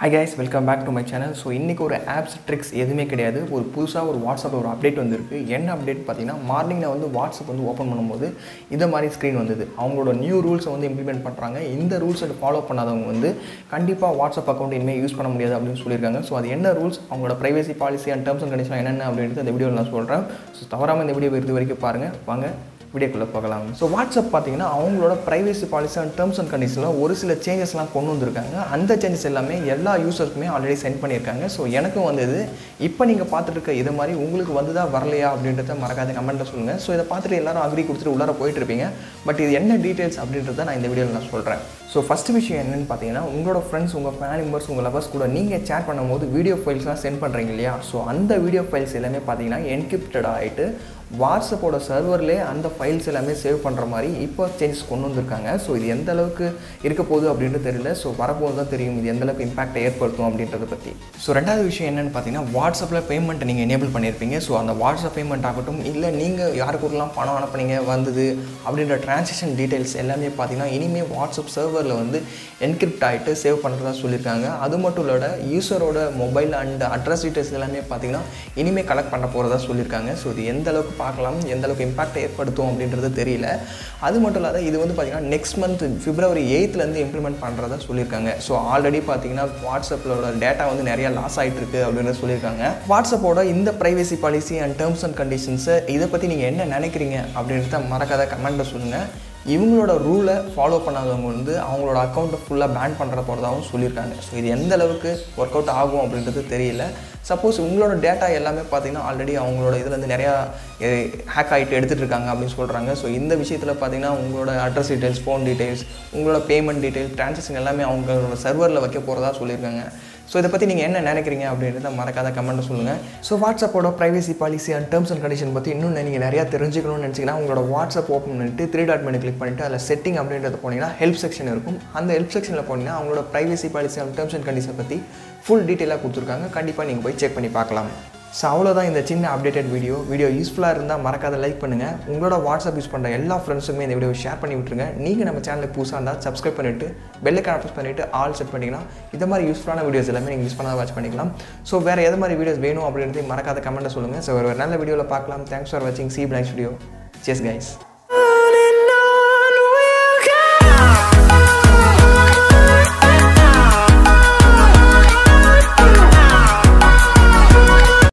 Hi guys, welcome back to my channel. So இன்னைக்கு ஒரு apps tricks எதுமே கிடையாது. ஒரு புதுசா ஒரு WhatsApp ஒரு அப்டேட் வந்திருக்கு. என்ன அப்டேட் பாத்தீங்கன்னா மார்னிங்ல வந்து WhatsApp வந்து ஓபன் பண்ணும்போது இந்த மாதிரி ஸ்கிரீன் வந்தது. அவங்களோட நியூ ரூல்ஸ் வந்து இம்ப்ளிமென்ட் பண்றாங்க. இந்த ரூல்ஸை ஃபாலோ பண்ணாதவங்க வந்து கண்டிப்பா WhatsApp அக்கவுண்ட் இனிமே யூஸ் பண்ண முடியாது அப்படினு சொல்லிருக்காங்க. சோ அது என்ன ரூல்ஸ், அவங்களோட privacy policy and terms and condition என்னென்ன அப்படிங்கறது இந்த வீடியோல நான் சொல்றேன். சோ தவறாம இந்த வீடியோ இறுதி வரைக்கும் பாருங்க. வாங்க வீடியோக்குள்ள போகலாம். ஸோ வாட்ஸ்அப் பார்த்தீங்கன்னா அவங்களோட privacy policy and terms and கண்டிஷனில் ஒரு சில சேஞ்சஸ்லாம் கொண்டு வந்திருக்காங்க. அந்த சேஞ்சஸ் எல்லாமே எல்லா யூசர்ஸ்க்குமே ஆல்ரெடி சென்ட் பண்ணியிருக்காங்க. ஸோ எனக்கும் வந்தது. இப்போ நீங்கள் பார்த்துட்டு இருக்க இது மாதிரி உங்களுக்கு வந்துதா வரலையா அப்படின்றத மறக்காத கமெண்ட்டில் சொல்லுங்கள். ஸோ இதை பார்த்துட்டு எல்லாரும் அக்ரி கொடுத்துட்டு உள்ளார போயிட்டு இருப்பீங்க. பட் இது என்ன டீட்டெயில்ஸ் அப்படின்றத நான் இந்த வீடியோவில் நான் சொல்கிறேன். ஸோ ஃபஸ்ட் விஷயம் என்னென்னு பார்த்தீங்கன்னா உங்களோட ஃப்ரெண்ட்ஸ், உங்கள் ஃபேமிலி மெம்பர்ஸ், உங்கள் லவர்ஸ் கூட நீங்கள் சேட் பண்ணும்போது வீடியோ ஃபைல்ஸ்லாம் சென்ட் பண்ணுறீங்க இல்லையா? ஸோ அந்த வீடியோ ஃபைல்ஸ் எல்லாமே பார்த்தீங்கன்னா என்கிரிப்டட் ஆகிட்டு வாட்ஸ்அப்போட சர்வர்லேயே அந்த ஃபைல்ஸ் எல்லாமே சேவ் பண்ணுற மாதிரி இப்போ சேஞ்சஸ் கொண்டு வந்திருக்காங்க. ஸோ இது எந்த அளவுக்கு இருக்க போகுது அப்படின்றது தெரியல. ஸோ வரப்போது தான் தெரியும் இது எந்த அளவுக்கு இம்பாக்ட் ஏற்படுத்தும் அப்படின்றத பற்றி. ஸோ ரெண்டாவது விஷயம் என்னென்னு பார்த்தீங்கன்னா வாட்ஸ்அப்பில் பேமெண்ட்டை நீங்கள் எனேபிள் பண்ணியிருப்பீங்க. ஸோ அந்த வாட்ஸ்அப் பேமெண்ட் ஆகட்டும், இல்லை நீங்கள் யாருக்கூடலாம் பணம் அனுப்புனீங்க வந்தது அப்படின்ற டிரான்சாக்ஷன் டீட்டெயில்ஸ் எல்லாமே பார்த்தீங்கன்னா இனிமேல் வாட்ஸ்அப் சர்வரில் வந்து என்கிரிப்ட் ஆகிட்டு சேவ் பண்ணுறதா சொல்லியிருக்காங்க. அது மட்டும் இல்லாத யூசரோட மொபைல் அண்ட் அட்ரஸ் டீட்டெயில்ஸ் எல்லாமே பார்த்தீங்கன்னா இனிமேல் கலெக்ட் பண்ண போகிறதா சொல்லியிருக்காங்க. ஸோ இது எந்த அளவுக்கு பார்க்கலாம், எந்த அளவுக்கு இம்பாக்ட் ஏற்படுத்தும் அப்படின்றது தெரியல. அது மட்டும் இல்லாத இது வந்து பார்த்தீங்கன்னா next month February 8th implement பண்ணுறதா சொல்லியிருக்காங்க. ஸோ ஆல்ரெடி பார்த்தீங்கன்னா வாட்ஸ்அப்போட டேட்டா வந்து நிறைய லாஸ் ஆகிட்டு இருக்கு அப்படின்றத சொல்லியிருக்காங்க. வாட்ஸ்அப்போட இந்த privacy policy and terms and கண்டிஷன்ஸை இதை பற்றி நீங்கள் என்ன நினைக்கிறீங்க அப்படின்றத மறக்காத கமெண்ட்டில் சொல்லுங்கள். இவங்களோட ரூலை ஃபாலோ பண்ணாதவங்க வந்து அவங்களோட அக்கௌண்ட்டை ஃபுல்லாக பேன் பண்ணுற போகிறதாகவும் சொல்லியிருக்காங்க. ஸோ இது எந்த அளவுக்கு ஒர்க் அவுட் ஆகும் அப்படின்றது தெரியல. சப்போஸ் உங்களோட டேட்டா எல்லாமே பார்த்தீங்கன்னா ஆல்ரெடி அவங்களோட இதில் வந்து நிறையா ஹேக் ஆகிட்டு எடுத்துகிட்டு இருக்காங்க அப்படின்னு சொல்கிறாங்க. ஸோ இந்த விஷயத்தில் பார்த்தீங்கன்னா உங்களோட அட்ரஸ் டீட்டெயில்ஸ், ஃபோன் டீட்டெயில்ஸ், உங்களோட பேமெண்ட் டீட்டெயில்ஸ், டிரான்சாக்ஷன் எல்லாமே அவங்களோட சர்வரில் வைக்க போகிறதா சொல்லியிருக்காங்க. ஸோ இதை பற்றி நீங்கள் என்ன நினைக்கிறீங்க அப்படின்றத மறக்காத கமெண்ட்டில் சொல்லுங்கள். ஸோ வாட்ஸ்அப்போட privacy policy and terms and condition பற்றி இன்னும் நீங்கள் நிறையா தெரிஞ்சுக்கணும்னு நினச்சிங்கன்னா உங்களோட வாட்ஸ்அப் ஓப்பன் பண்ணிட்டு 3 டாட் மெனு கிளிக் பண்ணிவிட்டு அதில் செட்டிங் அப்படின்றத போனீங்கன்னா ஹெல்ப் செக்ஷன் இருக்கும். அந்த ஹெல்ப் செக்ஷனில் போனீங்கன்னா அவங்களோட privacy policy and terms and condition பற்றி ஃபுல் டீட்டெயிலாக கொடுத்துருக்காங்க. கண்டிப்பாக நீங்கள் போய் செக் பண்ணி பார்க்கலாம். ஸோ அவ்வளோதான் இந்த சின்ன அப்டேட்டட் வீடியோ யூஸ்ஃபுல்லாக இருந்தால் மறக்காத லைக் பண்ணுங்கள். உங்களோட வாட்ஸ்அப் யூஸ் பண்ணுற எல்லா ஃப்ரெண்ட்ஸுமே இந்த வீடியோ ஷேர் பண்ணி விட்டுருங்க. நீங்கள் நம்ம சேனலுக்கு புதுசாக இருந்தால் சப்ஸ்கிரைப் பண்ணிவிட்டு பெல் ஐகான் ப்ரெஸ் பண்ணிவிட்டு ஆல் செட் பண்ணிங்கன்னா இந்த மாதிரி யூஸ்ஃபுல்லான வீடியோஸ் எல்லாமே நீங்கள் யூஸ் பண்ணாத வாட்ச் பண்ணிக்கலாம். ஸோ வேறு எது மாதிரி வீடியோஸ் வேணும் அப்படின்றதையும் மறக்காத கமெண்ட்டை சொல்லுங்கள். ஸோ ஒரு நல்ல வீடியோவில் பார்க்கலாம். தேங்க்ஸ் ஃபார் வாட்சிங். See you next video. Cheers guys.